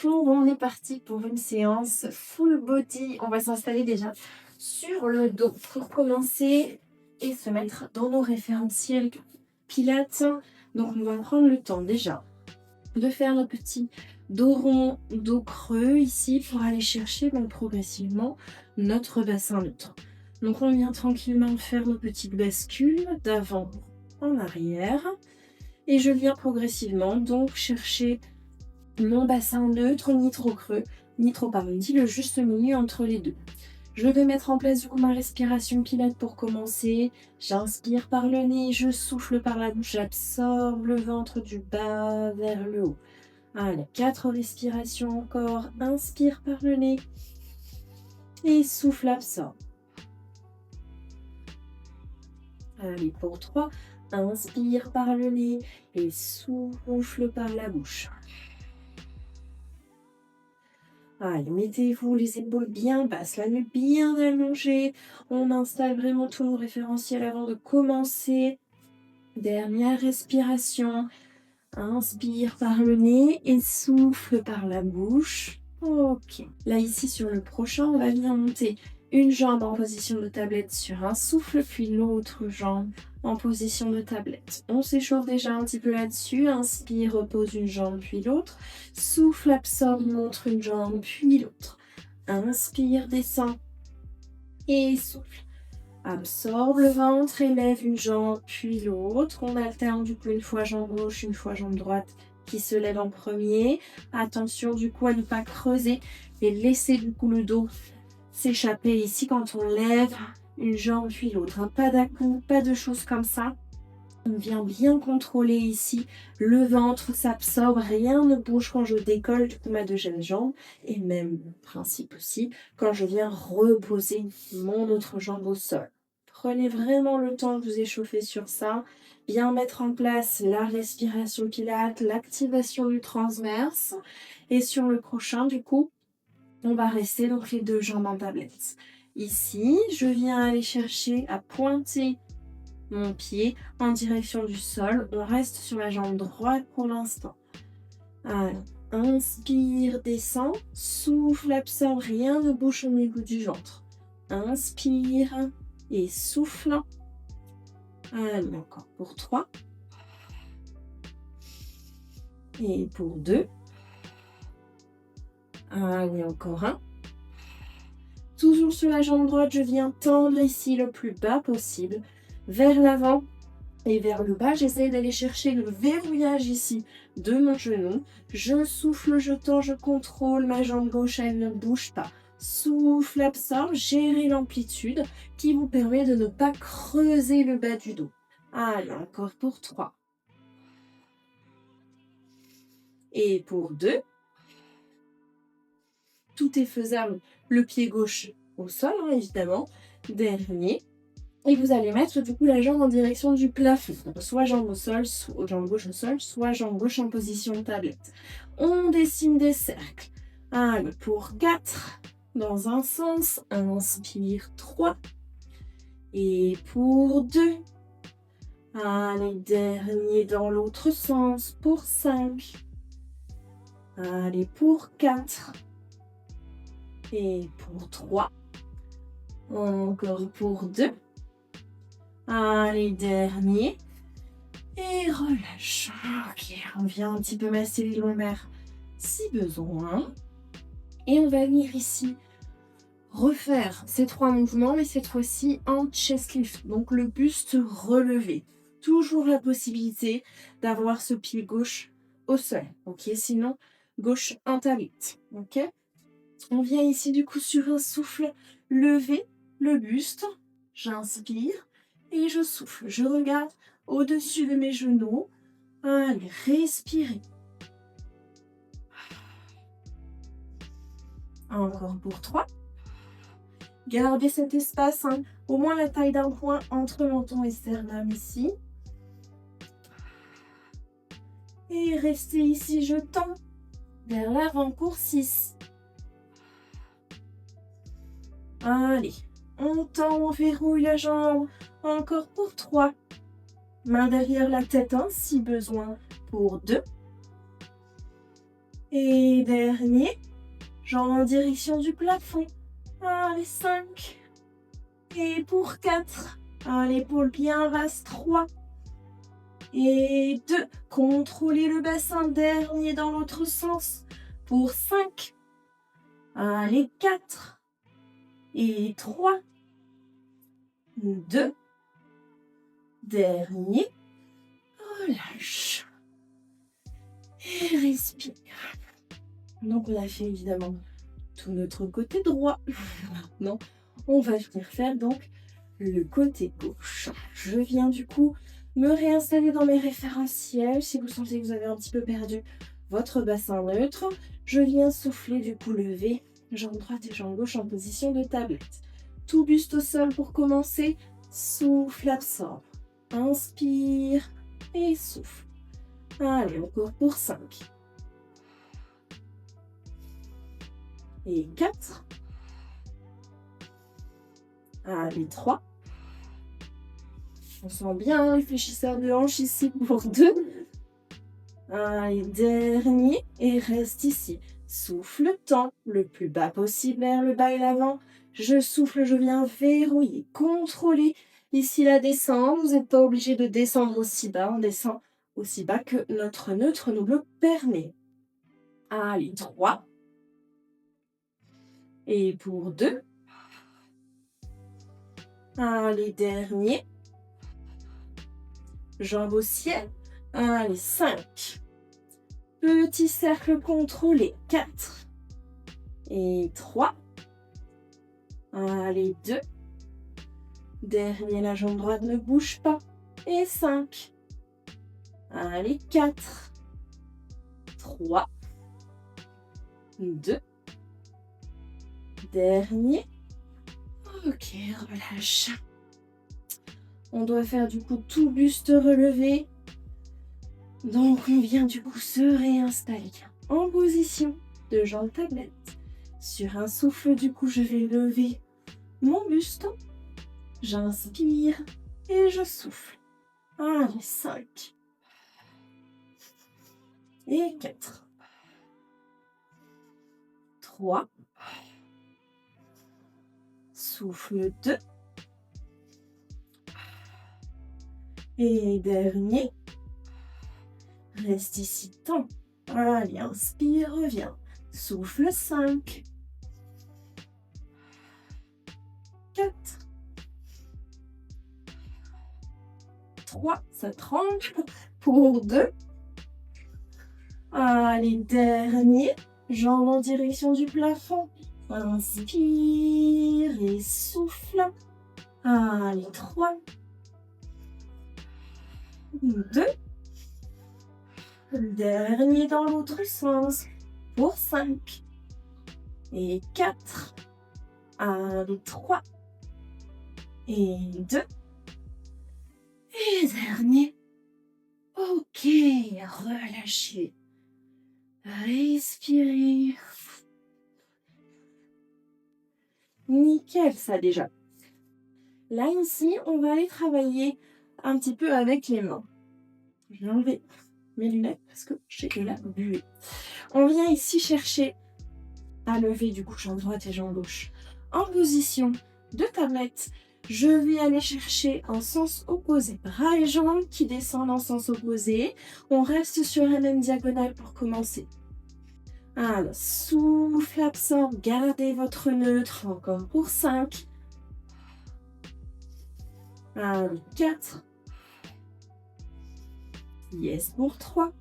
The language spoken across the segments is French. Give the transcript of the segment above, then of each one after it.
Bonjour, on est parti pour une séance full body. On va s'installer déjà sur le dos pour commencer et se mettre dans nos référentiels pilates. Donc on va prendre le temps déjà de faire nos petits dos rond, dos creux ici pour aller chercher donc progressivement notre bassin neutre. Donc on vient tranquillement faire nos petites bascules d'avant en arrière et je viens progressivement donc chercher mon bassin neutre, ni trop creux, ni trop arrondi, le juste milieu entre les deux. Je vais mettre en place du coup ma respiration pilate pour commencer. J'inspire par le nez, je souffle par la bouche, j'absorbe le ventre du bas vers le haut. Allez, 4 respirations encore. Inspire par le nez et souffle, absorbe. Allez, pour 3, inspire par le nez et souffle par la bouche. Allez, mettez-vous les épaules bien basses, la nuque bien allongée. On installe vraiment tous nos référentiels avant de commencer. Dernière respiration. Inspire par le nez et souffle par la bouche. Ok. Là, ici, sur le prochain, on va venir monter une jambe en position de tablette sur un souffle, puis l'autre jambe en position de tablette. On s'échauffe déjà un petit peu là-dessus. Inspire, repose une jambe, puis l'autre. Souffle, absorbe, montre une jambe, puis l'autre. Inspire, descend et souffle. Absorbe le ventre, élève une jambe, puis l'autre. On alterne du coup une fois jambe gauche, une fois jambe droite qui se lève en premier. Attention du coup à ne pas creuser et laisser du coup le dos s'échapper ici quand on lève une jambe puis l'autre. Pas d'à-coups, pas de choses comme ça. On vient bien contrôler ici. Le ventre s'absorbe, rien ne bouge quand je décolle du coup ma deuxième jambe. Et même principe aussi quand je viens reposer mon autre jambe au sol. Prenez vraiment le temps de vous échauffer sur ça. Bien mettre en place la respiration pilate, l'activation du transverse. Et sur le prochain, du coup, on va rester donc les deux jambes en tablette. Ici, je viens aller chercher à pointer mon pied en direction du sol. On reste sur la jambe droite pour l'instant. Alors, inspire, descend, souffle, absorbe, rien ne bouge au niveau du ventre. Inspire et souffle. Allez, encore pour 3. Et pour 2. Allez, encore 1. Toujours sur la jambe droite, je viens tendre ici le plus bas possible, vers l'avant et vers le bas. J'essaie d'aller chercher le verrouillage ici de mon genou. Je souffle, je tends, je contrôle ma jambe gauche, elle ne bouge pas. Souffle, absorbe, gérez l'amplitude qui vous permet de ne pas creuser le bas du dos. Allez, encore pour 3. Et pour 2. Tout est faisable. Le pied gauche au sol, hein, évidemment. Dernier. Et vous allez mettre du coup la jambe en direction du plafond. Soit jambe au sol, soit jambe gauche au sol, soit jambe gauche en position de tablette. On dessine des cercles. Allez, pour 4, dans un sens. Inspire, 3. Et pour 2. Allez, dernier dans l'autre sens. Pour 5. Allez, pour 4. Et pour 3. Encore pour 2. Allez, dernier. Et relâche. Ok, on vient un petit peu masser les lombaires si besoin. Et on va venir ici refaire ces 3 mouvements, mais cette fois-ci en chest lift. Donc le buste relevé. Toujours la possibilité d'avoir ce pied gauche au sol. Ok, sinon gauche en tablette. Ok. On vient ici du coup sur un souffle lever le buste. J'inspire et je souffle. Je regarde au-dessus de mes genoux. Allez, respirez. Encore pour 3. Gardez cet espace, hein, au moins la taille d'un point entre menton et sternum ici. Et restez ici, je tends vers l'avant pour 6. Allez, on tend, on verrouille la jambe. Encore pour 3. Main derrière la tête, hein, si besoin. Pour 2. Et dernier, jambes en direction du plafond. Allez, 5. Et pour 4. L'épaule bien basse, 3. Et 2. Contrôlez le bassin, dernier dans l'autre sens. Pour 5. Allez, 4. Et 3. 2. Dernier. Relâche. Et respire. Donc on a fait évidemment tout notre côté droit. Maintenant, on va venir faire donc le côté gauche. Je viens du coup me réinstaller dans mes référentiels. Si vous sentez que vous avez un petit peu perdu votre bassin neutre, je viens souffler du coup lever, jambe droite et jambe gauche en position de tablette. Tout buste au sol pour commencer. Souffle, absorbe. Inspire et souffle. Allez, encore pour 5. Et 4. Allez, 3. On sent bien un réfléchisseur de hanche ici pour 2. Allez, dernier. Et reste ici. Souffle, tend le plus bas possible vers le bas et l'avant. Je souffle, je viens verrouiller, contrôler ici la descente. Vous n'êtes pas obligé de descendre aussi bas. On descend aussi bas que notre neutre nous le permet. Allez, 3. Et pour 2. Allez, dernier. Jambes au ciel. Allez, 5. Petit cercle contrôlé. 4. Et 3. Allez, 2. Dernier, la jambe droite ne bouge pas. Et 5. Allez, 4. 3. 2. Dernier. Ok, relâche. On doit faire du coup tout buste relevé. Donc on vient du coup se réinstaller en position de jambe tablette. Sur un souffle, du coup, je vais lever mon buste. J'inspire et je souffle. Allez, 5. Et 4. 3. Souffle 2. Et dernier. Reste ici tant. Allez, inspire, reviens. Souffle 5. 4. 3. Ça tranche. Pour 2. Allez, dernier. Jambes en direction du plafond. Inspire et souffle. Allez, 3. 2. Dernier dans l'autre sens. Pour 5. Et 4. Allez, 3. Et 2. Et dernier. Ok, relâchez. Respirez. Nickel, ça déjà. Là, ici, on va aller travailler un petit peu avec les mains. Je vais enlever mes lunettes parce que j'ai de la buée. On vient ici chercher à lever du coup jambe droite et jambe gauche en position de tablette. Je vais aller chercher en sens opposé. Bras et jambes qui descendent en sens opposé. On reste sur la même diagonale pour commencer. Alors, souffle, absorbe, gardez votre neutre. Encore pour 5. Allez, 4. Yes, pour 3.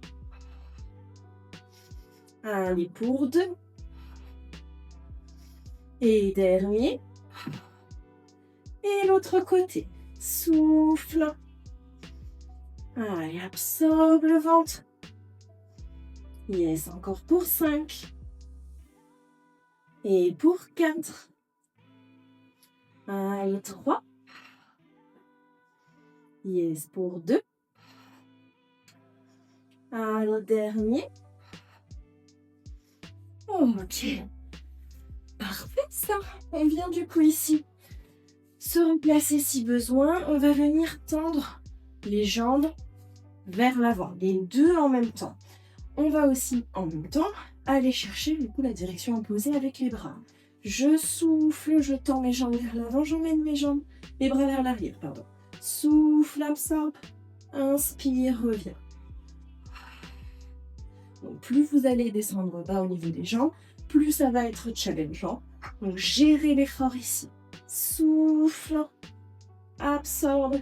Allez, pour 2. Et dernier. Et l'autre côté. Souffle. Allez, absorbe le ventre. Yes, encore pour 5. Et pour 4. Allez, 3. Yes, pour 2. Allez, dernier. Ok. Parfait, ça. On vient du coup ici se replacer si besoin. On va venir tendre les jambes vers l'avant. Les deux en même temps. On va aussi en même temps aller chercher du coup la direction opposée avec les bras. Je souffle, je tends mes jambes vers l'avant, j'emmène mes bras vers l'arrière, pardon. Souffle, absorbe, inspire, reviens. Donc plus vous allez descendre bas au niveau des jambes, plus ça va être challengeant. Donc gérez l'effort ici. Souffle, absorbe.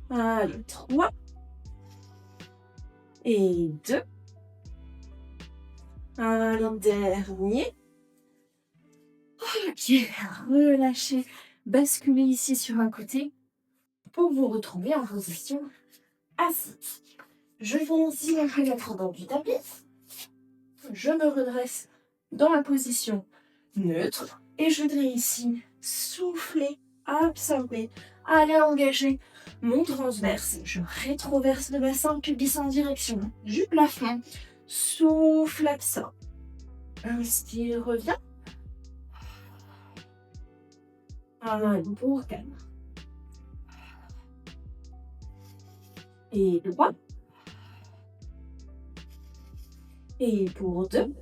Allez, 3 et 2. Allez, dernier. Ok, relâchez, basculez ici sur un côté pour vous retrouver en position assise. Je viens ici me remettre dans du tapis. Je me redresse dans la position neutre et je voudrais ici souffler, absorber, aller engager mon transverse. Je rétroverse le bassin, pubis en direction du plafond. Souffle, absorbe. Inspire, reviens. Pour calme. Et 3. Et pour 2.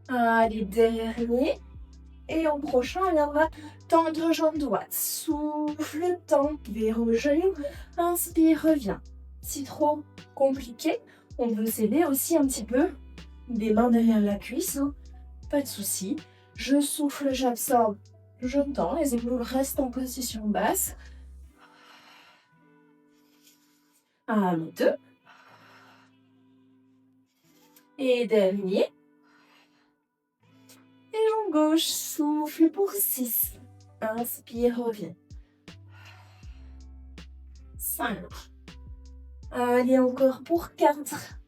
Allez, dernier. Et au prochain, on va tendre jambe droite. Souffle, tend, verrou genou. Inspire, reviens. Si trop compliqué, on peut s'aider aussi un petit peu. Des mains derrière la cuisse, hein. Pas de souci. Je souffle, j'absorbe, je tends. Les épaules restent en position basse. 1, 2. Et dernier. Et jambe gauche, souffle pour 6. Inspire, reviens. 5. Allez, encore pour 4.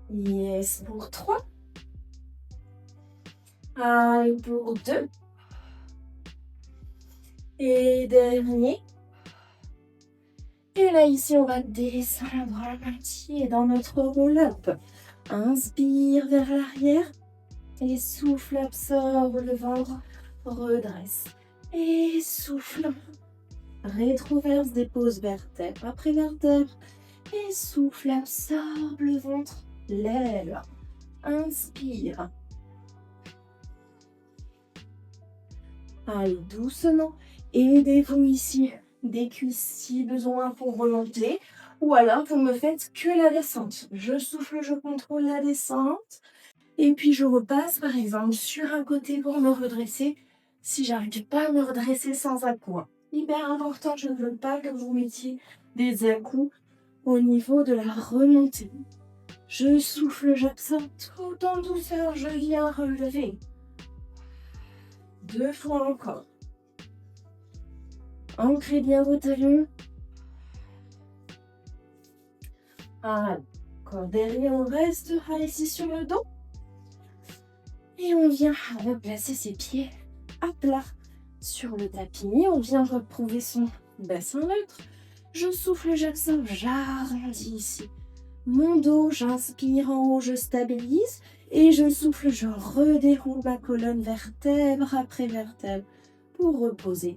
Yes, pour 3. Allez, pour 2. Et dernier. Et là, ici, on va descendre à moitié dans notre roll-up. Inspire vers l'arrière. Et souffle, absorbe le ventre. Redresse. Et souffle. Rétroverse, dépose vertèbre après vertèbre. Et souffle, absorbe le ventre. Lève. Inspire. Allez, doucement. Aidez-vous ici des cuisses si besoin pour remonter. Ou alors, vous me faites que la descente. Je souffle, je contrôle la descente. Et puis, je repasse, par exemple, sur un côté pour me redresser. Si j'arrive pas à me redresser sans à-coups. Hyper important, je ne veux pas que vous mettiez des à-coups au niveau de la remontée. Je souffle, j'absorbe tout en douceur. Je viens relever. 2 fois encore. Ancrez bien vos talons. Encore derrière, on reste ici sur le dos. Et on vient placer ses pieds à plat sur le tapis. On vient retrouver son bassin neutre. Je souffle, j'absorbe, j'arrondis ici mon dos. J'inspire en haut, je stabilise. Et je souffle, je redéroule ma colonne vertèbre après vertèbre pour reposer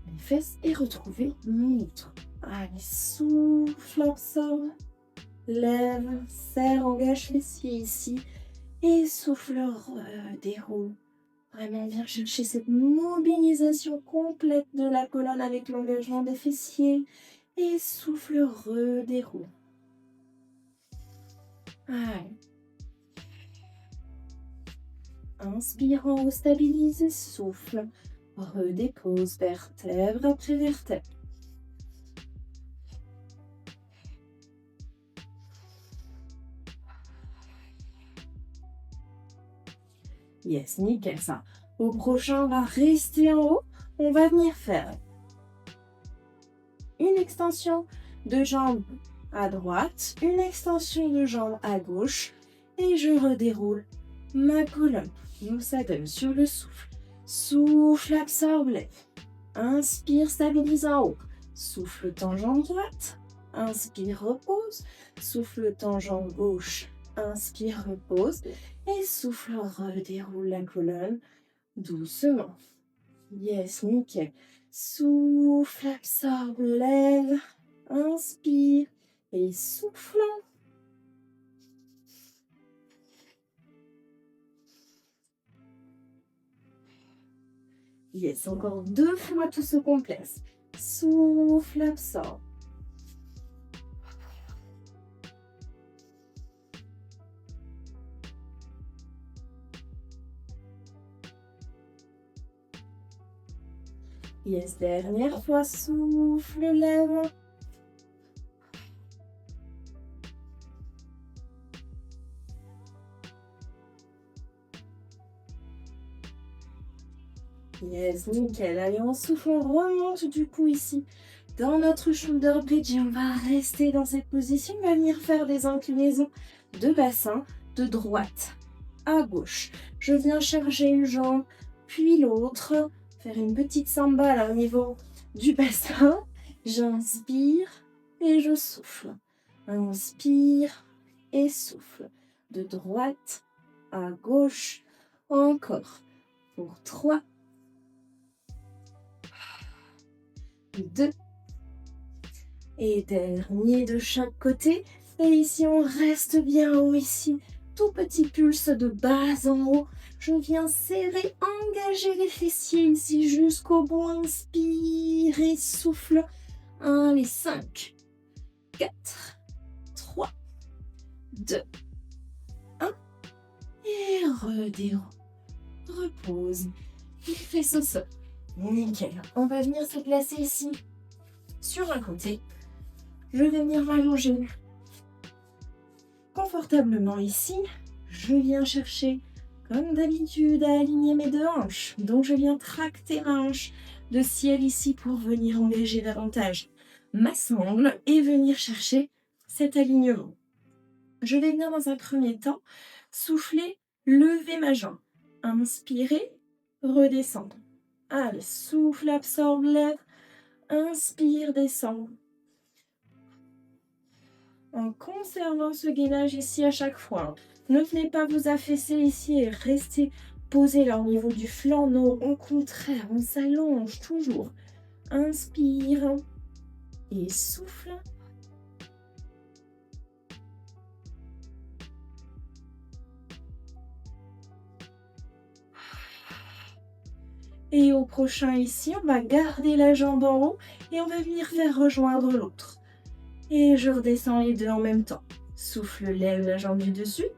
mes fesses et retrouver mon ventre. Allez, souffle, absorbe, lève, serre, engage fessier ici. Et souffle, redéroule. Vraiment bien chercher cette mobilisation complète de la colonne avec l'engagement des fessiers. Et souffle, redéroule. Allez. Inspire en haut, stabilise, souffle. Redépose vertèbre après vertèbre. Yes, nickel ça. Au prochain, on va rester en haut. On va venir faire une extension de jambe à droite, une extension de jambe à gauche. Et je redéroule ma colonne. Donc ça donne sur le souffle. Souffle, absorbe, lève. Inspire, stabilise en haut. Souffle, tend jambe droite. Inspire, repose. Souffle, tend jambe gauche. Inspire, repose. Et souffle, redéroule la colonne doucement. Yes, nickel. Souffle, absorbe, lève. Inspire et souffle. Yes, encore 2 fois tout ce complexe. Souffle, absorbe. Yes, dernière fois, souffle, lève. Yes, nickel. Allez, on souffle, on remonte du coup ici dans notre shoulder bridge et on va rester dans cette position. On va venir faire des inclinaisons de bassin de droite à gauche. Je viens charger une jambe, puis l'autre. Faire une petite samba là au niveau du bassin. J'inspire et je souffle. Inspire et souffle. De droite à gauche. Encore. Pour 3. 2. Et dernier de chaque côté. Et ici, on reste bien haut ici. Tout petit pulse de bas en haut. Je viens serrer, engager les fessiers ici jusqu'au bout. Inspire et souffle. 1, les 5, 4, 3, 2, 1. Et redéroule. Repose. Les fesses au sol. Nickel. On va venir se placer ici sur un côté. Je vais venir m'allonger confortablement ici. Je viens chercher, comme d'habitude, à aligner mes 2 hanches. Donc, je viens tracter ma hanche de ciel ici pour venir engager davantage ma sangle et venir chercher cet alignement. Je vais venir dans un premier temps souffler, lever ma jambe. Inspirer, redescendre. Allez, souffle, absorbe, lève. Inspire, descend. En conservant ce gainage ici à chaque fois. Ne venez pas vous affaisser ici et restez posé là au niveau du flanc. Non, au contraire, on s'allonge toujours. Inspire et souffle. Et au prochain ici, on va garder la jambe en haut et on va venir faire rejoindre l'autre. Et je redescends les 2 en même temps. Souffle, lève la jambe du dessus.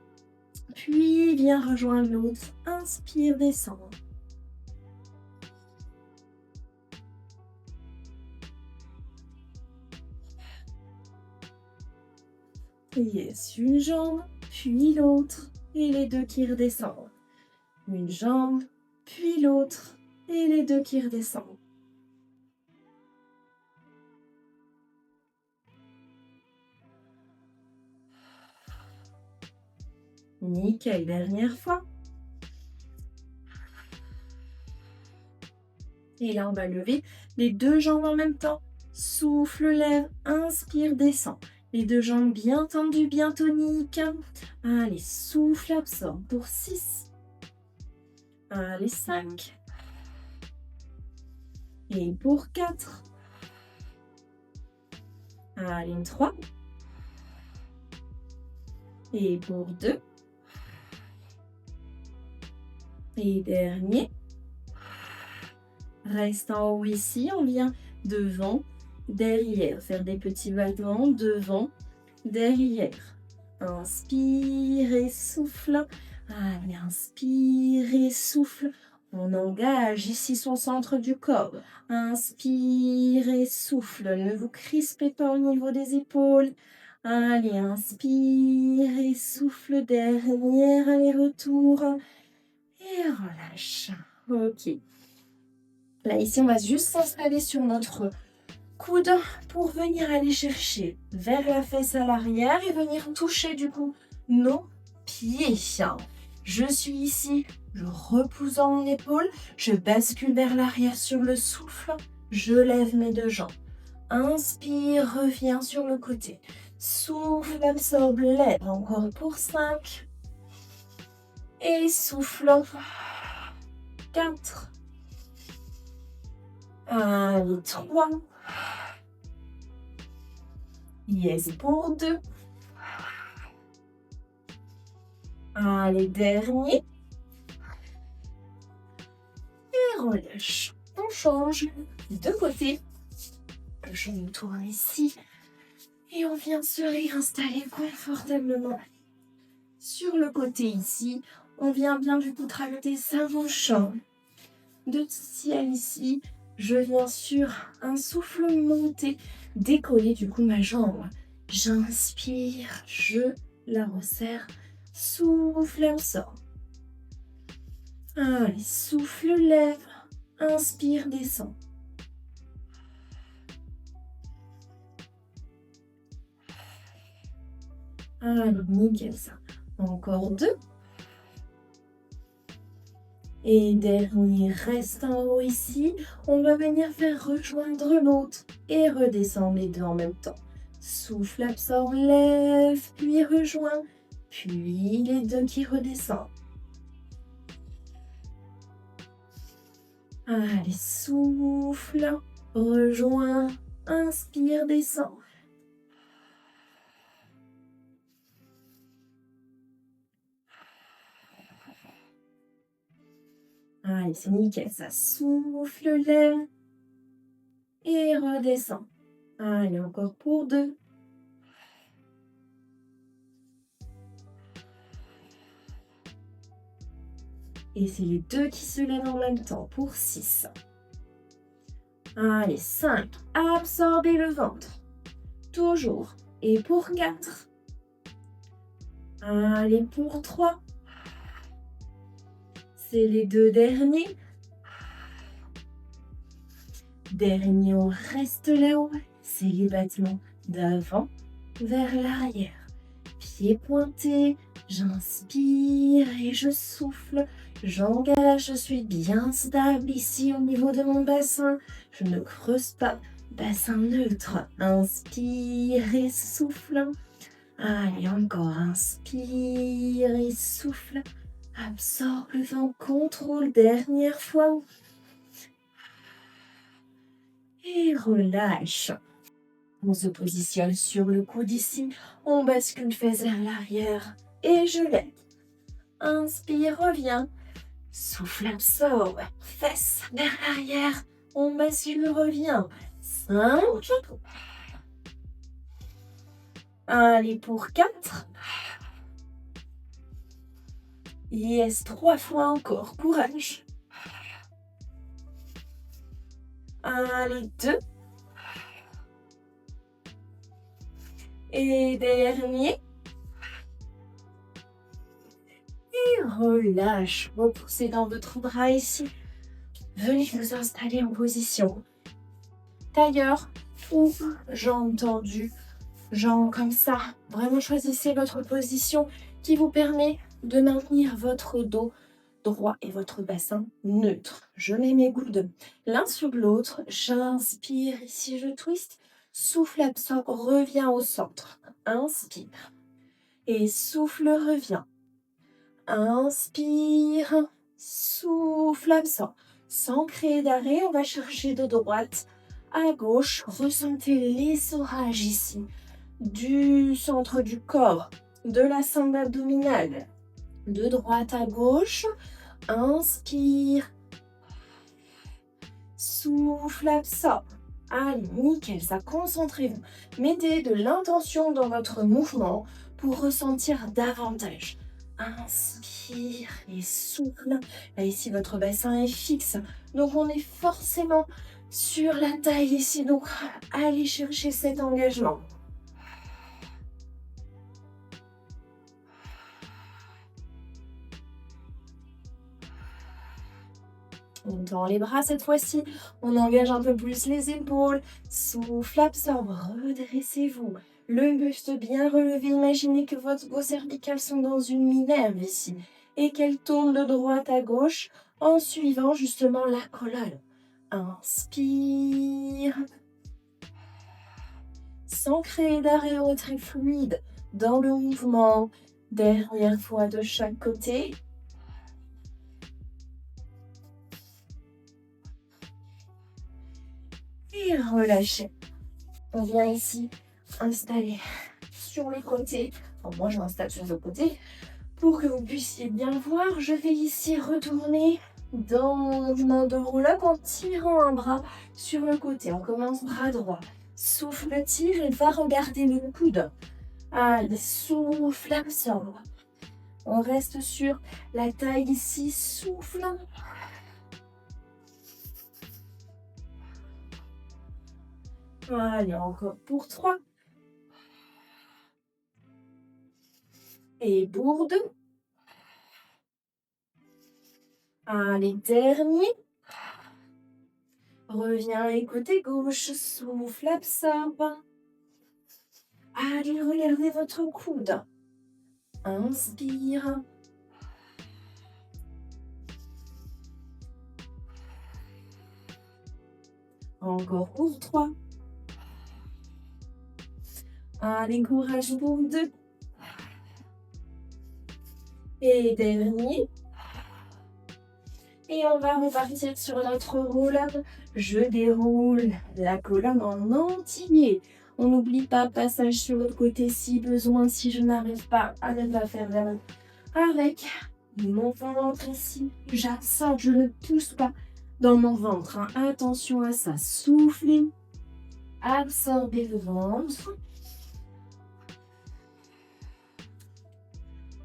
Puis viens rejoindre l'autre. Inspire, descends. Yes, une jambe, puis l'autre. Et les 2 qui redescendent. Une jambe, puis l'autre. Et les 2 qui redescendent. Nickel, dernière fois. Et là, on va lever les 2 jambes en même temps. Souffle, lève, inspire, descend. Les 2 jambes bien tendues, bien toniques. Allez, souffle, absorbe pour 6. Allez, 5. Et pour 4. Allez, 3. Et pour 2. Et dernier. Reste en haut ici, on vient devant, derrière. Faire des petits battements devant, derrière. Inspire et souffle. Allez, inspire et souffle. On engage ici son centre du corps. Inspire et souffle. Ne vous crispez pas au niveau des épaules. Allez, inspire et souffle. Dernier aller-retour. Et relâche. Ok. Là, ici, on va juste s'installer sur notre coude pour venir aller chercher vers la fesse à l'arrière et venir toucher du coup nos pieds. Je suis ici, je repousse dans mon épaule, je bascule vers l'arrière sur le souffle, je lève mes 2 jambes. Inspire, reviens sur le côté. Souffle, absorbe, lève. Encore pour 5. Et souffle. 4. Allez, 3. Yes, pour 2. Allez, dernier. Et relâche. On change de côté. Je me tourne ici. Et on vient se réinstaller confortablement. Sur le côté ici, on vient bien du coup rajouter sa bouche de ciel ici. Je viens sur un souffle monté, décoller du coup ma jambe. J'inspire, je la resserre, souffle, elle sort. Allez, souffle, lève, inspire, descend. Allez, nickel ça. Encore 2. Et dernier, reste en haut ici. On va venir faire rejoindre l'autre et redescendre les deux en même temps. Souffle, absorbe, lève, puis rejoins. Puis les deux qui redescendent. Allez, souffle, rejoins, inspire, descend. Allez, c'est nickel, ça souffle, lève et redescend. Allez, encore pour 2. Et c'est les deux qui se lèvent en même temps pour 6. Allez, 5. Absorbez le ventre. Toujours. Et pour 4. Allez, pour 3. C'est les 2 derniers. Dernier, on reste là-haut. C'est les battements d'avant vers l'arrière. Pieds pointés. J'inspire et je souffle. J'engage, je suis bien stable ici au niveau de mon bassin. Je ne creuse pas. Bassin neutre. Inspire et souffle. Allez, encore. Inspire et souffle. Absorbe le vent, contrôle. Dernière fois. Et relâche. On se positionne sur le coude ici. On bascule fesse vers l'arrière. Et je lève. Inspire, reviens. Souffle, absorbe. Fesse vers l'arrière. On bascule, revient. 5. Allez, pour 4. Yes, 3 fois encore. Courage. Allez, 2. Et dernier. Et relâche. Repoussez dans votre bras ici. Venez vous installer en position tailleur ou jambes tendues. Jambes comme ça. Vraiment choisissez votre position qui vous permet de maintenir votre dos droit et votre bassin neutre. Je mets mes coudes l'un sur l'autre. J'inspire ici, je twiste. Souffle, absorbe, reviens au centre. Inspire. Et souffle, reviens. Inspire. Souffle, absorbe. Sans créer d'arrêt, on va chercher de droite à gauche. Ressentez l'essorage ici du centre du corps, de la ceinture abdominale. De droite à gauche. Inspire. Souffle, absorbe. Allez, nickel, ça, concentrez-vous. Mettez de l'intention dans votre mouvement pour ressentir davantage. Inspire et souffle. Là, ici, votre bassin est fixe. Donc, on est forcément sur la taille ici. Donc, allez chercher cet engagement. On tend les bras cette fois-ci. On engage un peu plus les épaules. Souffle, absorbe. Redressez-vous. Le buste bien relevé. Imaginez que vos cervicales sont dans une minerve ici. Et qu'elles tournent de droite à gauche en suivant justement la colonne. Inspire. Sans créer d'arrêt ou retrait fluide dans le mouvement. Dernière fois de chaque côté. Et relâchez. On vient ici installer sur les côtés. Enfin, moi, je m'installe sur le côté pour que vous puissiez bien voir. Je vais ici retourner dans mon mouvement de roll-up en tirant un bras sur le côté. On commence bras droit. Souffle, tire et va regarder le coude. Allez, souffle, absorbe. On reste sur la taille ici, souffle. Allez, encore pour 3. Et pour 2. Allez, dernier. Reviens et côté gauche, souffle, absorbe. Allez, regardez votre coude. Inspire. Encore pour 3. Allez, courage pour 2. Et dernier. Et on va repartir sur notre roll-up. Je déroule la colonne en entier. On n'oublie pas, passage sur l'autre côté si besoin, si je n'arrive pas à ne pas faire d'erreur. Avec mon ventre ici, j'absorbe, je ne pousse pas dans mon ventre. Hein. Attention à ça, soufflez, absorbez le ventre.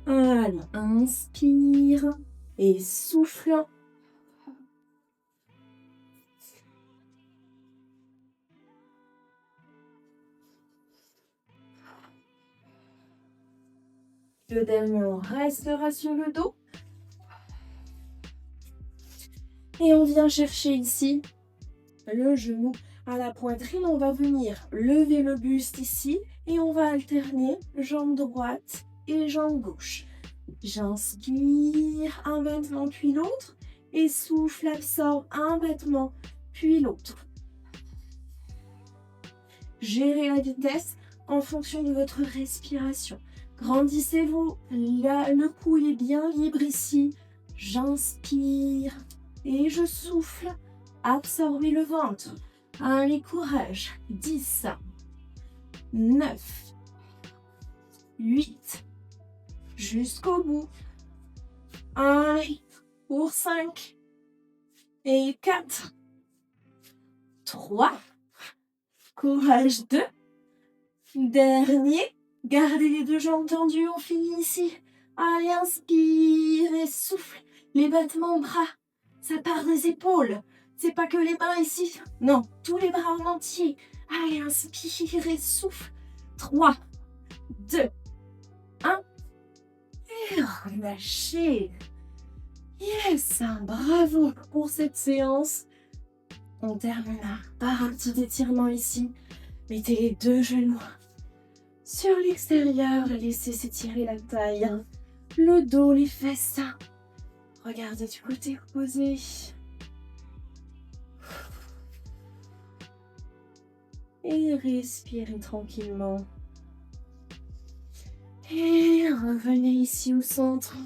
Allez, inspire et souffle. Le dernier, on restera sur le dos. Et on vient chercher ici le genou à la poitrine. On va venir lever le buste ici et on va alterner jambe droite et jambe gauche. J'inspire un battement puis l'autre et souffle, absorbe un battement puis l'autre. Gérez la vitesse en fonction de votre respiration. Grandissez-vous, le cou est bien libre ici. J'inspire et je souffle. Absorbez le ventre. Allez, courage. 10, 9, 8, jusqu'au bout. Allez, pour 5 et 4, 3, courage 2, dernier. Gardez les deux jambes tendues, on finit ici. Allez, inspire et souffle. Les battements de bras, ça part des épaules. C'est pas que les mains ici. Non, tous les bras en entier. Allez, inspire et souffle. 3, 2, 1. Et relâchez. Yes, bravo pour cette séance. On termine par un petit étirement ici. Mettez les deux genoux sur l'extérieur, laissez s'étirer la taille, le dos, les fesses. Regardez du côté opposé. Et respirez tranquillement. Et revenez ici au centre.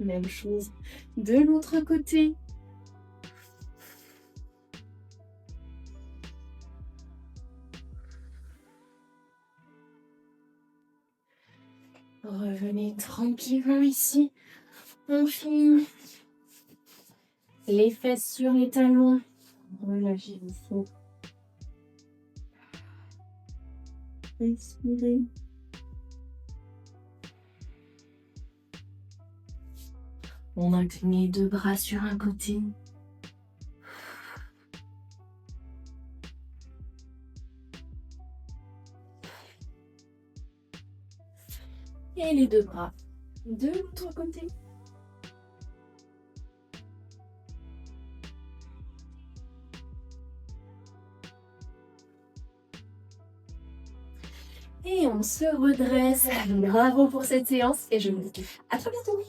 Même chose de l'autre côté. Revenez tranquillement ici. On finit. Les fesses sur les talons. Relâchez ici. Respirez. On incline les deux bras sur un côté. Et les deux bras de l'autre côté. Et on se redresse. Bravo pour cette séance et je vous dis à très bientôt.